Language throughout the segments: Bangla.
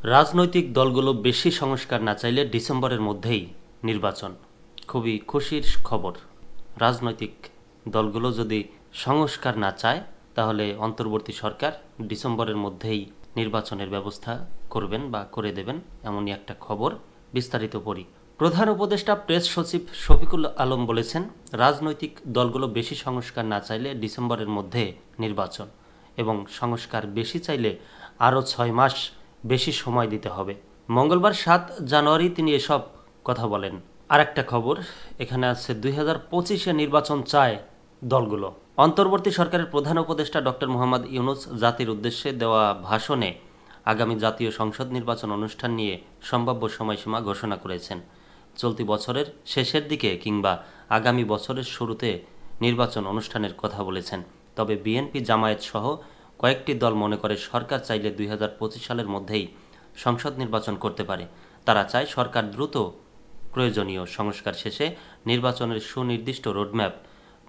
রাজনৈতিক দলগুলো বেশি সংস্কার না চাইলে ডিসেম্বরের মধ্যেই নির্বাচন। খুবই খুশির খবর। রাজনৈতিক দলগুলো যদি সংস্কার না চায় তাহলে অন্তর্বর্তী সরকার ডিসেম্বরের মধ্যেই নির্বাচনের ব্যবস্থা করবেন বা করে দেবেন, এমনই একটা খবর। বিস্তারিত পড়ি। প্রধান উপদেষ্টা প্রেস সচিব শফিকুল আলম বলেছেন, রাজনৈতিক দলগুলো বেশি সংস্কার না চাইলে ডিসেম্বরের মধ্যে নির্বাচন, এবং সংস্কার বেশি চাইলে আরও 6 মাস বেশি সময় দিতে হবে। মঙ্গলবার 7 জানুয়ারি তিনি এসব কথা বলেন। আর একটা খবর এখানে আছে, 2025-এ নির্বাচন চায় দলগুলো। অন্তর্বর্তী সরকারের প্রধান উপদেষ্টা ডক্টর মোহাম্মদ ইউনূস জাতির উদ্দেশ্যে দেওয়া ভাষণে আগামী জাতীয় সংসদ নির্বাচন অনুষ্ঠান নিয়ে সম্ভাব্য সময়সীমা ঘোষণা করেছেন। চলতি বছরের শেষের দিকে কিংবা আগামী বছরের শুরুতে নির্বাচন অনুষ্ঠানের কথা বলেছেন। তবে বিএনপি, জামায়াত সহ কয়েকটি দল মনে করে সরকার চাইলে 2025 সালের মধ্যেই সংসদ নির্বাচন করতে পারে। তারা চায় সরকার দ্রুত প্রয়োজনীয় সংস্কার শেষে নির্বাচনের সুনির্দিষ্ট রোডম্যাপ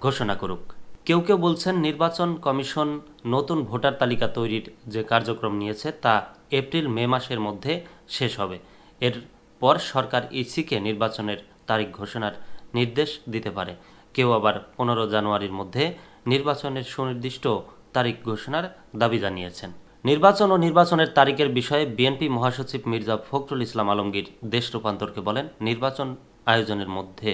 ঘোষণা করুক। কেউ কেউ বলছেন, নির্বাচন কমিশন নতুন ভোটার তালিকা তৈরির যে কার্যক্রম নিয়েছে তা এপ্রিল-মে মাসের মধ্যে শেষ হবে। এরপর সরকার ইসিকে নির্বাচনের তারিখ ঘোষণার নির্দেশ দিতে পারে। কেউ আবার 15 জানুয়ারির মধ্যে নির্বাচনের সুনির্দিষ্ট তারিখ ঘোষণার দাবি জানিয়েছেন। নির্বাচন ও নির্বাচনের তারিখের বিষয়ে বিএনপি মহাসচিব মির্জা ফখরুল ইসলাম আলমগীর দেশ রূপান্তরকে বলেন, নির্বাচন আয়োজনের মধ্যে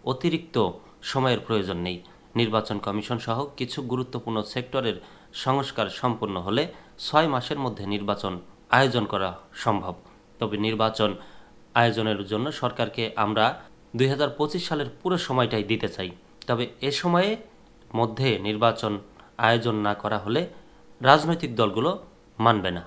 অতিরিক্ত সময়ের প্রয়োজন নেই। নির্বাচন কমিশন সহ কিছু গুরুত্বপূর্ণ সেক্টরের সংস্কার সম্পন্ন হলে 6 মাসের মধ্যে নির্বাচন আয়োজন করা সম্ভব। তবে নির্বাচন আয়োজনের জন্য সরকারকে আমরা 2025 সালের পুরো সময়টাই দিতে চাই। তবে এ সময়ে মধ্যে নির্বাচন আয়োজন না করা হলে রাজনৈতিক দলগুলো মানবে না।